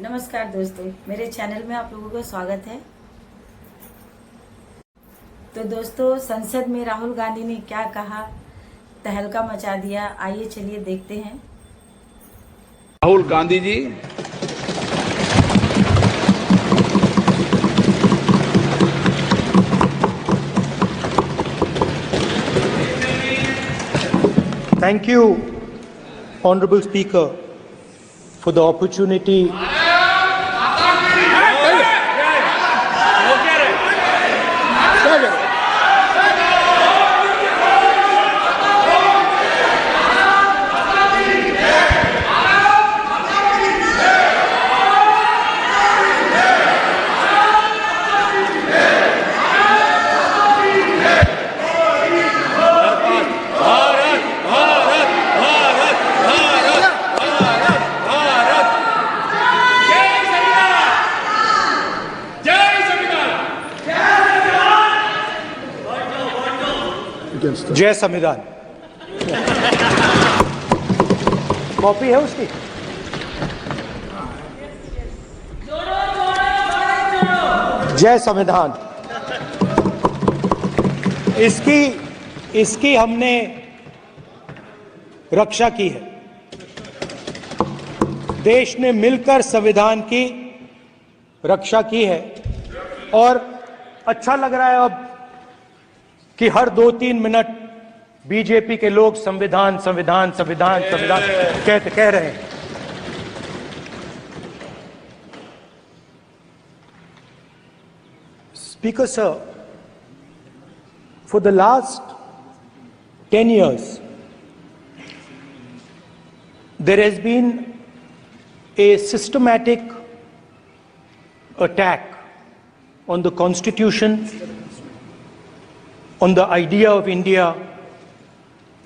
नमस्कार दोस्तों, मेरे चैनल में आप लोगों का स्वागत है। तो दोस्तों, संसद में राहुल गांधी ने क्या कहा, तहलका मचा दिया। आइए चलिए देखते हैं। Rahul Gandhi ji Thank you, Honorable Speaker, for the opportunity. जय संविधान। कॉपी है उसकी? जय संविधान। इसकी हमने रक्षा की है। देश ने मिलकर संविधान की रक्षा की है और अच्छा लग रहा है अब कि हर 2-3 मिनट बीजेपी के लोग संविधान संविधान संविधान संविधान कह रहे हैं। Speaker sir, for the last 10 years, there has been a systematic attack on the Constitution, on the idea of India,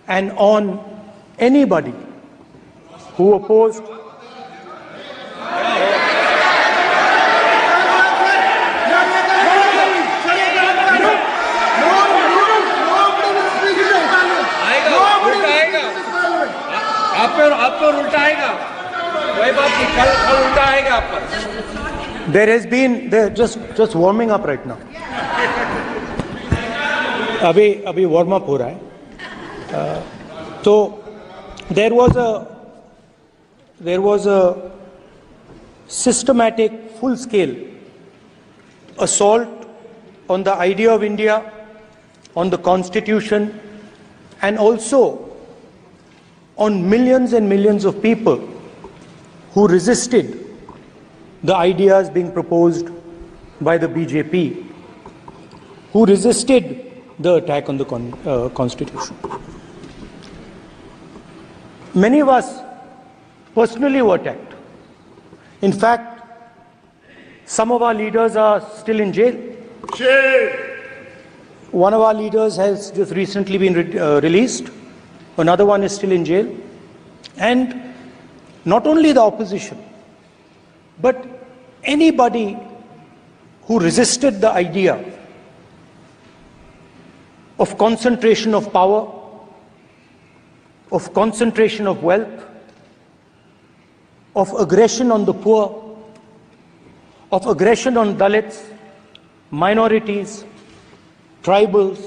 and on anybody who opposed आप पर उल्टा आएगा। कोई बात नहीं, कल उल्टा आएगा आप पर। There has been, they're just warming up right now. अभी वार्म अप हो रहा है। तो there was a systematic, full-scale assault on the idea of India, on the Constitution, and also on millions and millions of people who resisted the ideas being proposed by the BJP, who resisted the attack on the Constitution. Many of us personally were attacked. In fact, some of our leaders are still in jail. One of our leaders has just recently been released. Another one is still in jail. And not only the opposition, but anybody who resisted the idea of concentration of power, of concentration of wealth, of aggression on the poor, of aggression on Dalits, minorities, tribals,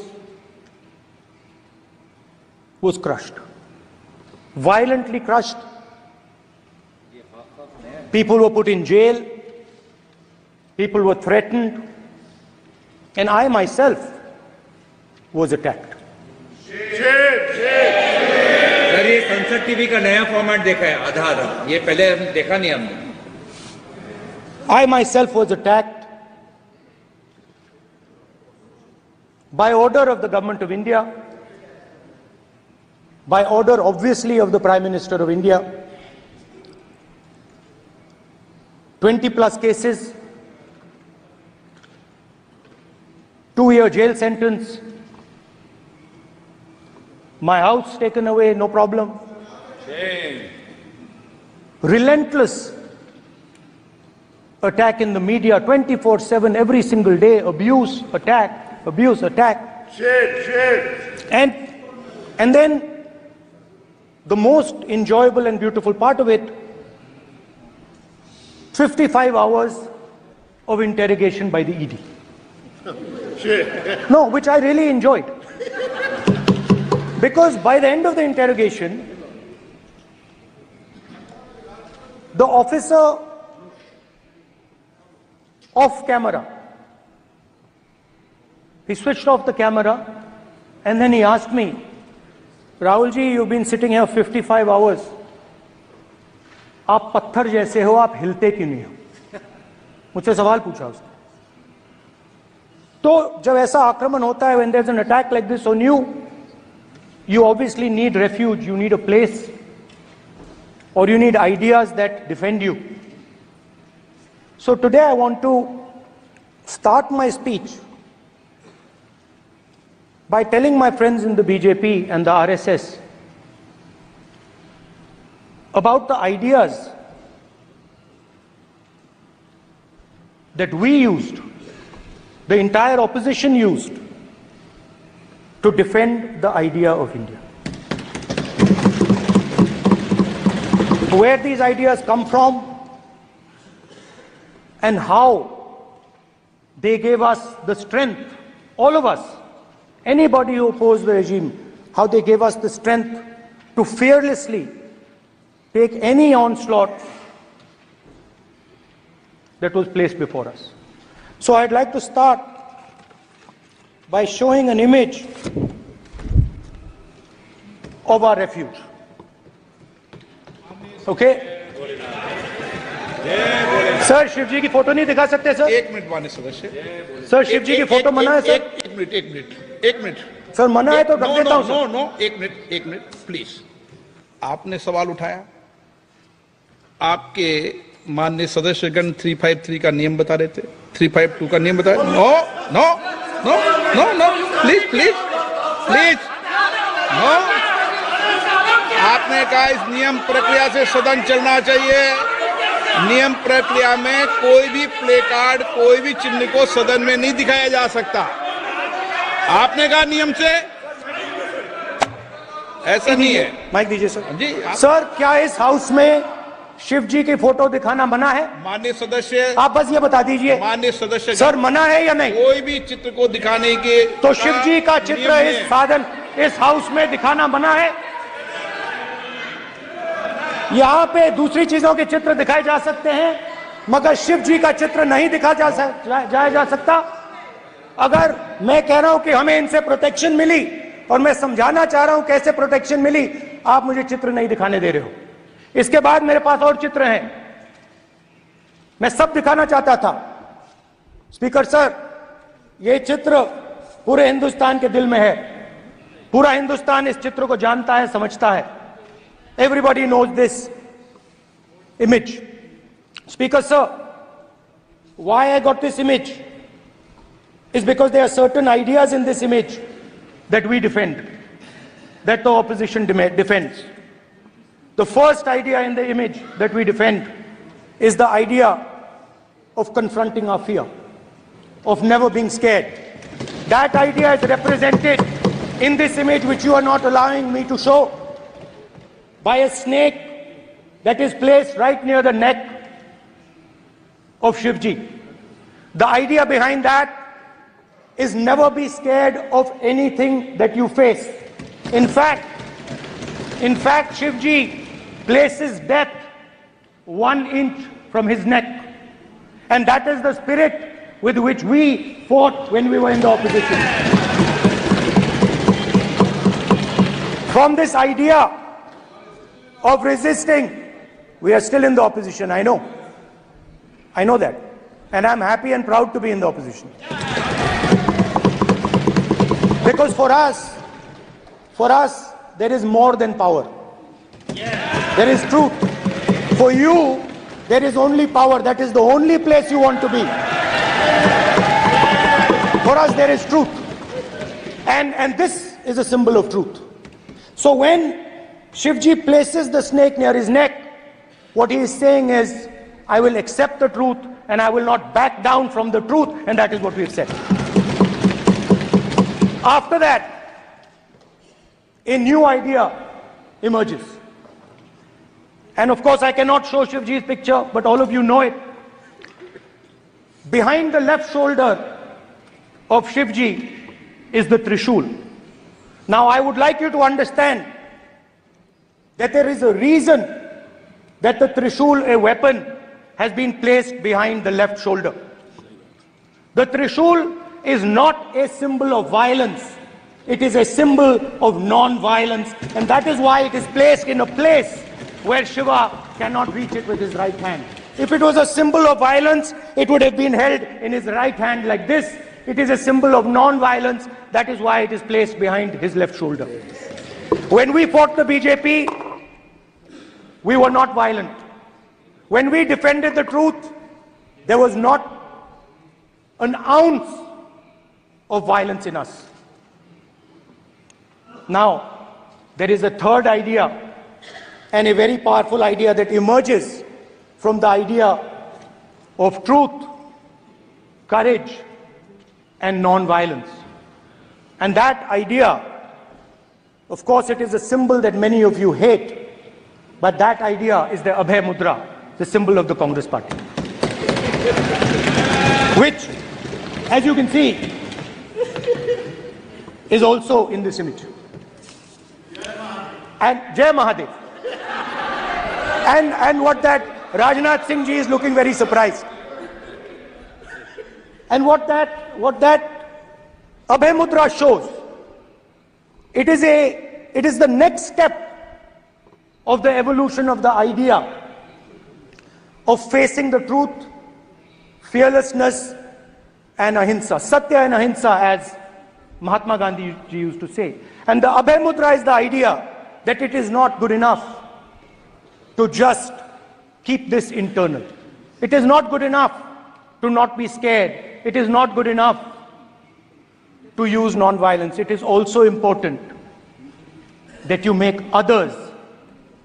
was crushed, violently crushed. People were put in jail, people were threatened, and I myself was attacked. Sir, ये संसद TV का नया format देखा है, आधा ये पहले हम देखा नहीं हमने। I myself was attacked by order of the government of India, by order obviously of the Prime Minister of India. 20+ cases, 2-year jail sentence, my house taken away, no problem. Relentless attack in the media, 24/7, every single day, abuse, attack, abuse, attack. And then the most enjoyable and beautiful part of it 55 hours of interrogation by the ED. No, which I really enjoyed. Because by the end of the interrogation, the officer off camera, he switched off the camera and then he asked me, Rahul ji, you've been sitting here 55 hours. आप पत्थर जैसे हो, आप हिलते क्यों नहीं हो? मुझसे सवाल पूछा उसने. तो जब ऐसा आक्रमण होता है, when there's an attack like this on you, you obviously need refuge, you need a place, or you need ideas that defend you. So today I want to start my speech by telling my friends in the BJP and the RSS about the ideas that we used, the entire opposition used, to defend the idea of India. Where these ideas come from and how they gave us the strength, all of us, anybody who opposed the regime, how they gave us the strength to fearlessly take any onslaught that was placed before us. So I'd like to start by showing an image of our refuge. Okay? Sir Shiv ji की photo नहीं दिखा सकते sir? एक minute माननीय सदस्य. Sir Shiv ji की photo मना है सर? एक मिनट सर मना है तो रख देता हूं सर. नो एक मिनट प्लीज. आपने सवाल उठाया, आपके माननीय सदस्यगण 353 का नियम बता रहे थे, 352 का नियम बता रहे. No please no. आपने कहा इस नियम प्रक्रिया से सदन चलना चाहिए. नियम प्रक्रिया में कोई भी प्ले कार्ड, कोई भी चिन्ह को सदन में नहीं दिखाया जा सकता. आपने कहा नियम से, ऐसा नहीं है. माइक दीजिए सर. जी सर क्या इस हाउस में शिव जी की फोटो दिखाना मना है? माननीय सदस्य, आप बस ये बता दीजिए. माननीय सदस्य सर मना है या नहीं? कोई भी चित्र को दिखाने के तो शिव जी का चित्र इस साधन, इस हाउस में दिखाना मना है. यहाँ पे दूसरी चीजों के चित्र दिखाए जा सकते हैं, मगर शिव जी का चित्र नहीं दिखा जा सकता. अगर मैं कह रहा हूं कि हमें इनसे प्रोटेक्शन मिली और मैं समझाना चाह रहा हूं कैसे प्रोटेक्शन मिली, आप मुझे चित्र नहीं दिखाने दे रहे हो. इसके बाद मेरे पास और चित्र हैं, मैं सब दिखाना चाहता था. स्पीकर सर, ये चित्र पूरे हिंदुस्तान के दिल में है. पूरा हिंदुस्तान इस चित्र को जानता है, समझता है. Everybody knows this image. Speaker sir, why I got this image is because there are certain ideas in this image that we defend, that the opposition defends. The first idea in the image that we defend is the idea of confronting our fear, of never being scared. That idea is represented in this image, which you are not allowing me to show, by a snake that is placed right near the neck of Shivji. The idea behind that is never be scared of anything that you face. In fact, Shivji places death 1 inch from his neck. And that is the spirit with which we fought when we were in the opposition. From this idea of resisting, we are still in the opposition. I know that, and I'm happy and proud to be in the opposition, because for us there is more than power. There is truth. For you there is only power. That is the only place you want to be. For us there is truth, and this is a symbol of truth. So when Shivji places the snake near his neck, what he is saying is, I will accept the truth and I will not back down from the truth, and that is what we have said. After that, a new idea emerges. And of course, I cannot show Shivji's picture, but all of you know it. Behind the left shoulder of Shivji is the Trishul. Now, I would like you to understand that there is a reason that the Trishul, a weapon, has been placed behind the left shoulder. The Trishul is not a symbol of violence. It is a symbol of non-violence, and that is why it is placed in a place where Shiva cannot reach it with his right hand. If it was a symbol of violence, it would have been held in his right hand like this. It is a symbol of non-violence. That is why it is placed behind his left shoulder. When we fought the BJP, we were not violent. When we defended the truth, there was not an ounce of violence in us. Now, there is a third idea, and a very powerful idea that emerges from the idea of truth, courage, and non-violence. And that idea, of course, it is a symbol that many of you hate, but that idea is the Abhay Mudra, the symbol of the Congress Party, which, as you can see, is also in this image. And Jai Mahadev. And what that Rajnath Singh ji is looking very surprised. And what that Abhay Mudra shows, it is the next step of the evolution of the idea of facing the truth, fearlessness, and ahimsa. Satya and ahimsa, as Mahatma Gandhi ji used to say. And the Abhay Mudra is the idea that it is not good enough to just keep this internal. It is not good enough to not be scared. It is not good enough to use non-violence. It is also important that you make others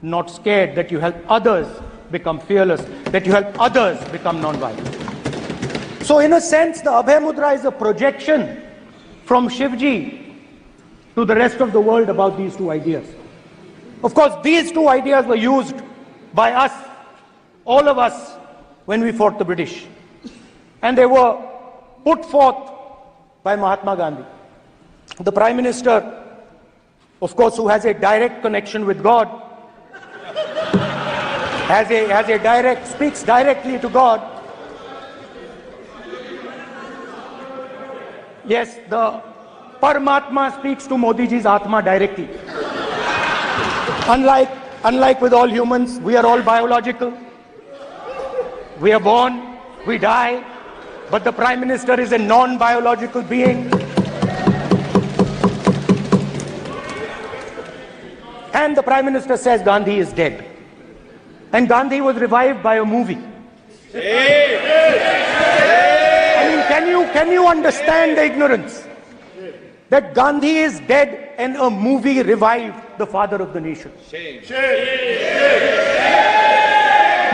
not scared, that you help others become fearless, that you help others become non-violent. So in a sense, the Abhay Mudra is a projection from Shivji to the rest of the world about these two ideas. Of course, these two ideas were used by us, all of us, when we fought the British. And they were put forth by Mahatma Gandhi. The Prime Minister, of course, who has a direct connection with God, speaks directly to God. Yes, the Paramatma speaks to Modi ji's Atma directly. Unlike with all humans, we are all biological. We are born, we die, but the Prime Minister is a non-biological being. And the Prime Minister says Gandhi is dead. And Gandhi was revived by a movie. I mean, can you understand the ignorance? That Gandhi is dead and a movie revived the father of the nation.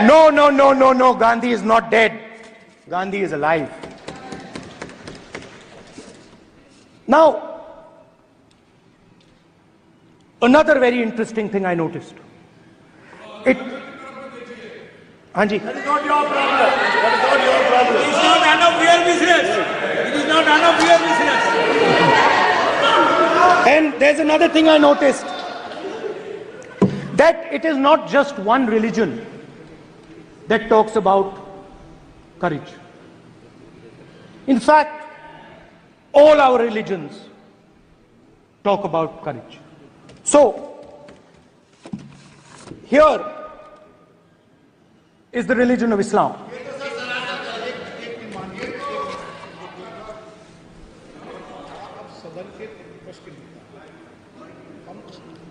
No, Gandhi is not dead. Gandhi is alive. Now, another very interesting thing I noticed. Hanji. That is not your problem. That is not your problem. It is not none of your business. It is not none of your business. And there's another thing I noticed. That it is not just one religion that talks about courage. In fact, all our religions talk about courage. So, here is the religion of Islam.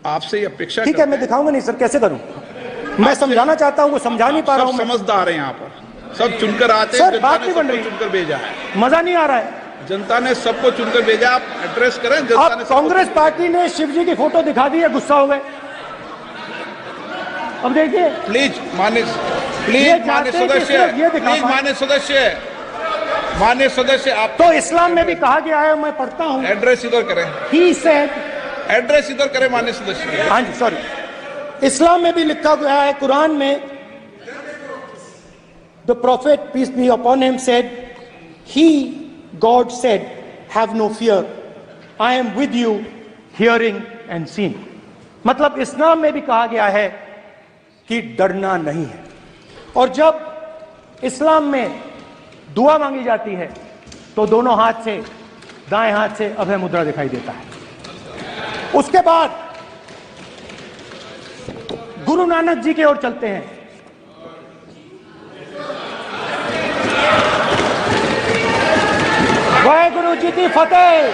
आपसे ये अपेक्षा ठीक है, मैं दिखाऊंगा नहीं sir, कैसे करूं? मैं समझाना चाहता हूं, वो समझा नहीं पा रहा हूं। समझदार है यहाँ पर, सब चुनकर आते हैं। सर, बात नहीं बन रही, चुनकर भेजा है, मजा नहीं आ रहा है। जनता ने सबको चुनकर भेजा, आप एड्रेस करें। जनता ने कांग्रेस पार्टी ने शिवजी की फोटो दिखा दी है, गुस्सा हो गए। अब देखिए, प्लीज मान्य सदस्य, आप तो इस्लाम में भी कहा गया है, मैं पढ़ता हूँ। एड्रेस इधर करें। He said, एड्रेस इधर करें मान्य सदस्य। हाँ जी, सॉरी। इस्लाम में भी लिखा गया है, कुरान में, the prophet peace be upon him said, he God said, have no fear, I am with you hearing and seeing. मतलब इस्लाम में भी कहा गया है कि डरना नहीं है। और जब इस्लाम में दुआ मांगी जाती है तो दोनों हाथ से, दाएं हाथ से अभय मुद्रा दिखाई देता है। उसके बाद गुरु नानक जी की ओर चलते हैं। वाहेगुरु जी की फतेह,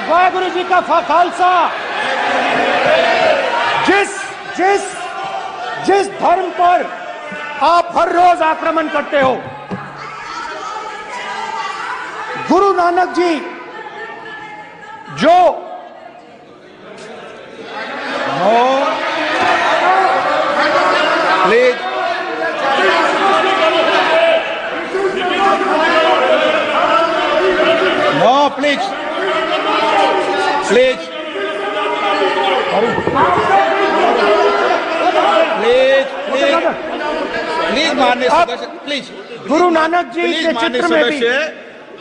वाहेगुरु जी का खालसा। जिस धर्म पर आप हर रोज आक्रमण करते हो, गुरु नानक जी जो please no, please please please please please माननीय सदस्य, please Guru Nanak ji please के माननीय चित्र में भी, सदस्य,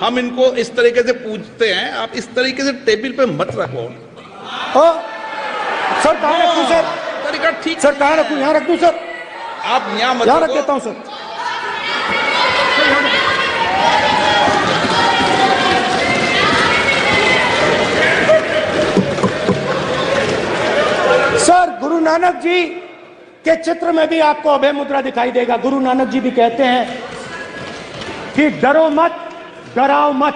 हम इनको इस तरीके से पूछते हैं, आप इस तरीके से टेबल पे मत रखो। सर कहाँ रखूं सर? तरीका ठीक सर कहाँ रखूं? यहाँ रख दूं सर? आप यहाँ मत यहाँ रख रखो। देता हूं सर। सर गुरु नानक जी के चित्र में भी आपको अभय मुद्रा दिखाई देगा। गुरु नानक जी भी कहते हैं कि डरो मत, डराओ मत।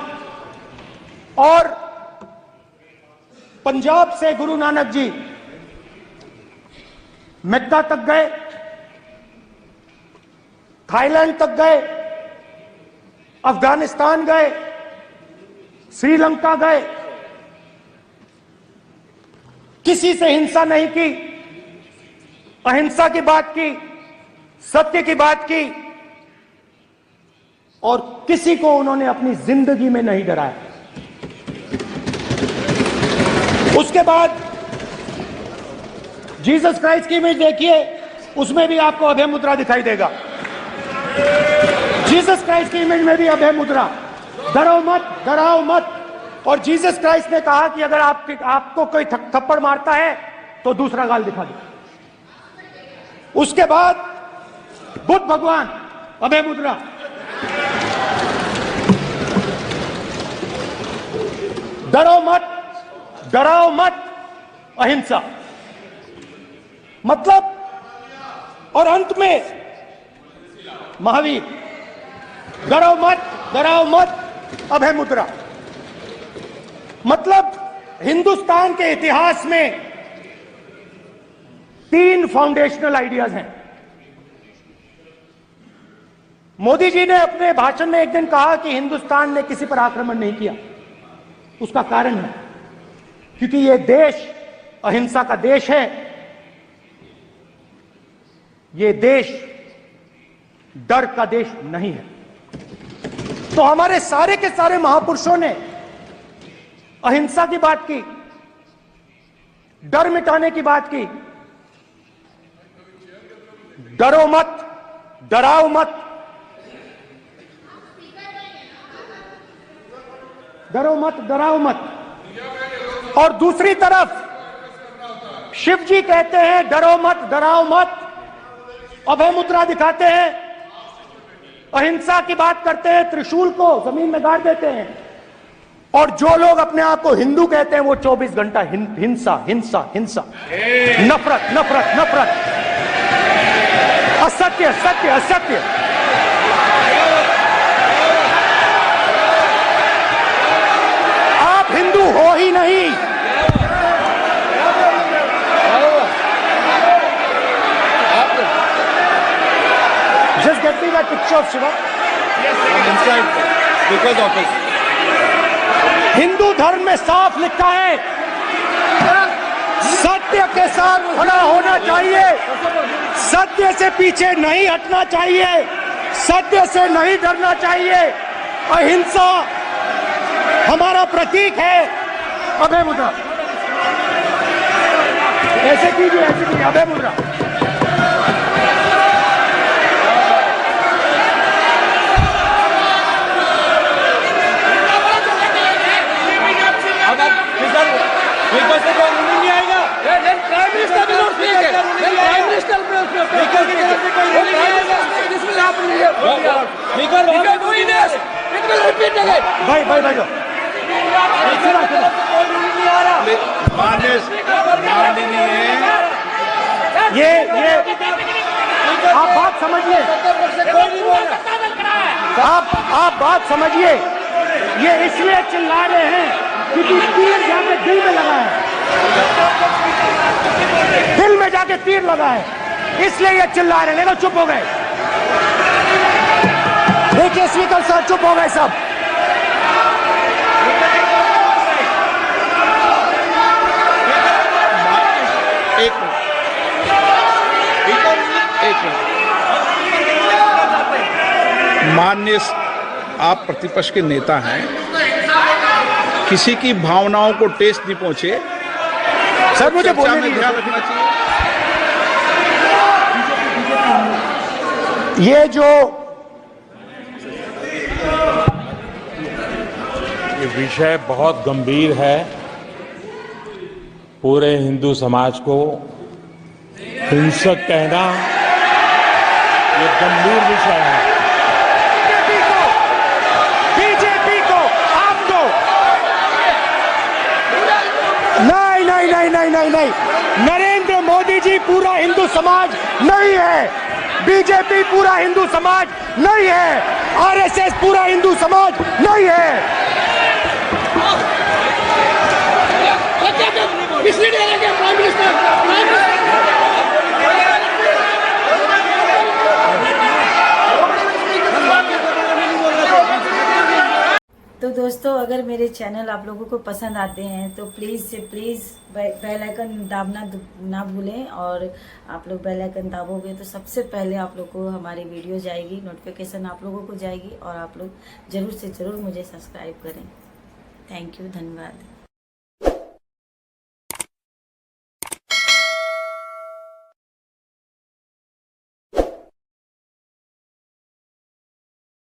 और पंजाब से गुरु नानक जी मक्का तक गए, थाईलैंड तक गए, अफगानिस्तान गए, श्रीलंका गए, किसी से हिंसा नहीं की, अहिंसा की बात की, सत्य की बात की, और किसी को उन्होंने अपनी जिंदगी में नहीं डराया। उसके बाद जीसस क्राइस्ट की इमेज देखिए, उसमें भी आपको अभय मुद्रा दिखाई देगा। जीसस क्राइस्ट की इमेज में भी अभय मुद्रा, डरो मत, डराओ मत। और जीसस क्राइस्ट ने कहा कि अगर आपको कोई थप्पड़ मारता है तो दूसरा गाल दिखा दो। उसके बाद बुद्ध भगवान, अभय मुद्रा। डरो मत, डराओ मत, अहिंसा। मतलब, और अंत में महावीर, डरो मत, डराओ मत, अभय मुद्रा। मतलब हिंदुस्तान के इतिहास में 3 फाउंडेशनल आइडियाज हैं। मोदी जी ने अपने भाषण में एक दिन कहा कि हिंदुस्तान ने किसी पर आक्रमण नहीं किया। उसका कारण है क्योंकि यह देश अहिंसा का देश है, यह देश डर का देश नहीं है। तो हमारे सारे के सारे महापुरुषों ने अहिंसा की बात की, डर मिटाने की बात की। डरो मत, डराओ मत, डरो मत, डराओ मत। और दूसरी तरफ शिव जी कहते हैं डरो मत, डराओ मत, अभय मुद्रा दिखाते हैं, अहिंसा की बात करते हैं, त्रिशूल को जमीन में गाड़ देते हैं। और जो लोग अपने आप को हिंदू कहते हैं वो 24 घंटा हिंसा, हिंसा, हिंसा, नफरत, नफरत, नफरत, असत्य, सत्य, असत्य। आप हिंदू हो ही नहीं। Just get me that picture of Shiva. inside because of it. Hindu धर्म में साफ लिखा है, सत्य के साथ खड़ा होना चाहिए, सत्य से पीछे नहीं हटना चाहिए, सत्य से नहीं डरना चाहिए। अहिंसा हमारा प्रतीक है। अभय मुद्रा। ऐसे कीजिए, अभय मुद्रा। अब स्पीकर से कोई रूलिंग नहीं आएगा। Prime minister prime minister speaker की तरफ से कोई रूलिंग नहीं आएगा। स्पीकर भाई कोई रूलिंग नहीं आ रहा। माननीय ये आप बात समझिए, कोई नहीं बोल रहा। आप बात समझिए। ये इसलिए चिल्ला रहे हैं क्योंकि तीर जाके दिल में लगा है, दिल में जाके तीर लगा है, इसलिए ये चिल्ला रहे हैं। देखो चुप हो गए, देखिए स्पीकर साहब चुप हो गए सब। एक मिनट। माननीय आप प्रतिपक्ष के नेता हैं, किसी की भावनाओं को ठेस नहीं पहुंचे। सर मुझे चर्चा बोलने में दीजिए। ध्यान रखना चाहिए। ये विषय बहुत गंभीर है। पूरे हिंदू समाज को हिंसक कहना ये गंभीर विषय है। बीजेपी को आपको नहीं, नरेंद्र मोदी जी पूरा हिंदू समाज नहीं है, बीजेपी पूरा हिंदू समाज नहीं है, आरएसएस पूरा हिंदू समाज नहीं है। तो दोस्तों, अगर मेरे चैनल आप लोगों को पसंद आते हैं तो प्लीज़ से प्लीज़ बेल आइकन दाबना ना भूलें। और आप लोग बेल आइकन दाबोगे तो सबसे पहले आप लोग को हमारी वीडियो जाएगी, नोटिफिकेशन आप लोगों को जाएगी, और आप लोग ज़रूर से ज़रूर मुझे सब्सक्राइब करें। थैंक यू, धन्यवाद।